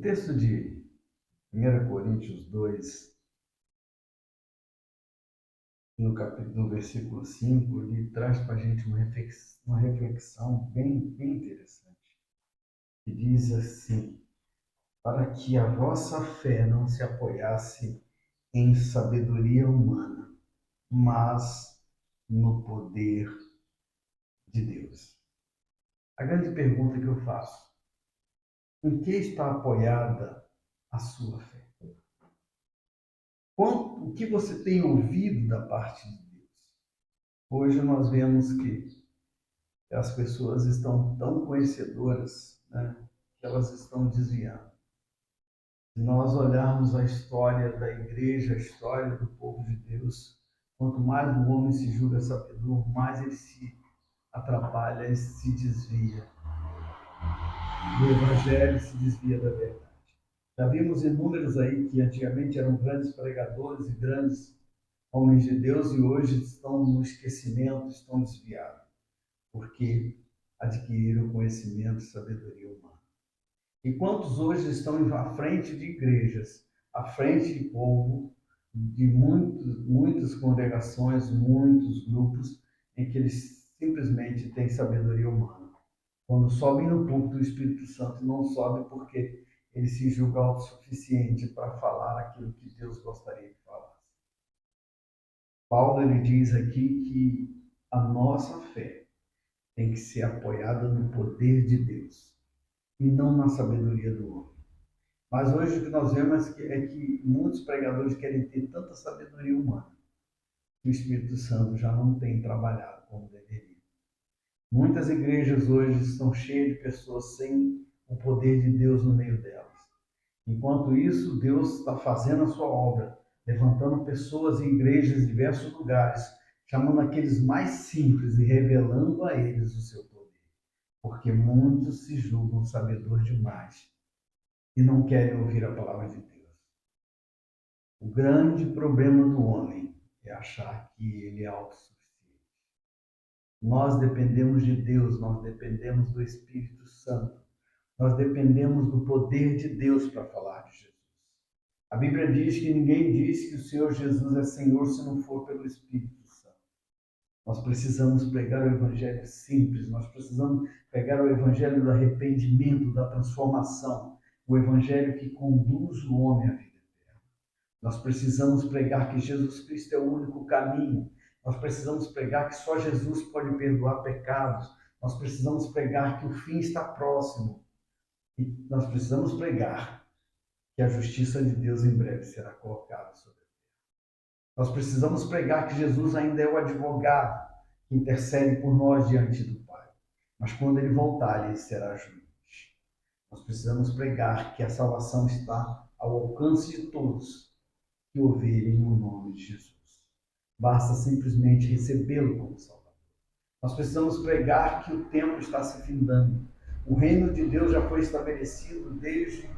texto de 1 Coríntios 2, no versículo 5, ele traz para a gente uma reflexão bem interessante. Que diz assim: para que a vossa fé não se apoiasse em sabedoria humana, mas no poder de Deus. A grande pergunta que eu faço: em que está apoiada a sua fé? O que você tem ouvido da parte de Deus? Hoje nós vemos que as pessoas estão tão conhecedoras, né, que elas estão desviando. Se nós olharmos a história da igreja, a história do povo de Deus, quanto mais o homem se julga sabedor, mais ele se atrapalha, ele se desvia do evangelho, se desvia da verdade. Já vimos inúmeros aí que antigamente eram grandes pregadores e grandes homens de Deus e hoje estão no esquecimento, estão desviados, porque adquiriram conhecimento e sabedoria humana. E quantos hoje estão à frente de igrejas, à frente de povo, de muitas congregações, muitos grupos, em que eles simplesmente têm sabedoria humana. Quando sobem no púlpito do Espírito Santo, não sobem porque ele se julga autossuficiente para falar aquilo que Deus gostaria que falasse. Paulo ele diz aqui que a nossa fé tem que ser apoiada no poder de Deus e não na sabedoria do homem. Mas hoje o que nós vemos é que muitos pregadores querem ter tanta sabedoria humana que o Espírito Santo já não tem trabalhado como deveria. Muitas igrejas hoje estão cheias de pessoas sem o poder de Deus no meio delas. Enquanto isso, Deus está fazendo a sua obra, levantando pessoas em igrejas em diversos lugares, chamando aqueles mais simples e revelando a eles o seu poder. Porque muitos se julgam sabedores demais e não querem ouvir a palavra de Deus. O grande problema do homem é achar que ele é autossuficiente. Nós dependemos de Deus, nós dependemos do Espírito Santo, nós dependemos do poder de Deus para falar de Jesus. A Bíblia diz que ninguém diz que o Senhor Jesus é Senhor se não for pelo Espírito Santo. Nós precisamos pregar o evangelho simples, nós precisamos pregar o evangelho do arrependimento, da transformação, o evangelho que conduz o homem à vida eterna. Nós precisamos pregar que Jesus Cristo é o único caminho. Nós precisamos pregar que só Jesus pode perdoar pecados. Nós precisamos pregar que o fim está próximo. E nós precisamos pregar que a justiça de Deus em breve será colocada sobre a terra. Nós precisamos pregar que Jesus ainda é o advogado que intercede por nós diante do Pai. Mas quando ele voltar, ele será juiz. Nós precisamos pregar que a salvação está ao alcance de todos que ouvirem o nome de Jesus. Basta simplesmente recebê-lo como Salvador. Nós precisamos pregar que o tempo está se findando. O reino de Deus já foi estabelecido desde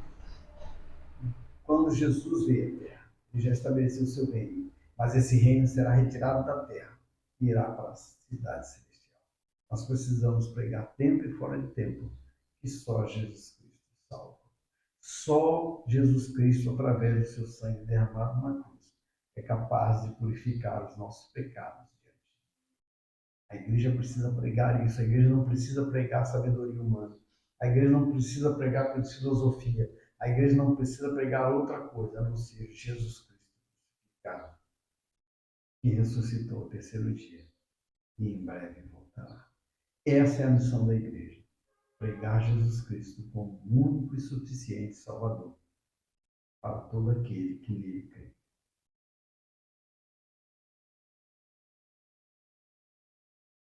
quando Jesus veio à terra. Ele já estabeleceu o seu reino. Mas esse reino será retirado da terra e irá para a cidade celestial. Nós precisamos pregar tempo e fora de tempo que só Jesus Cristo salva. Só Jesus Cristo, através do seu sangue derramado na cruz, é capaz de purificar os nossos pecados. A igreja precisa pregar isso. A igreja não precisa pregar sabedoria humana. A igreja não precisa pregar filosofia. A igreja não precisa pregar outra coisa, a não ser Jesus Cristo crucificado, que ressuscitou ao terceiro dia e em breve voltará. Essa é a missão da igreja. Pregar Jesus Cristo como único e suficiente Salvador para todo aquele que nele crê.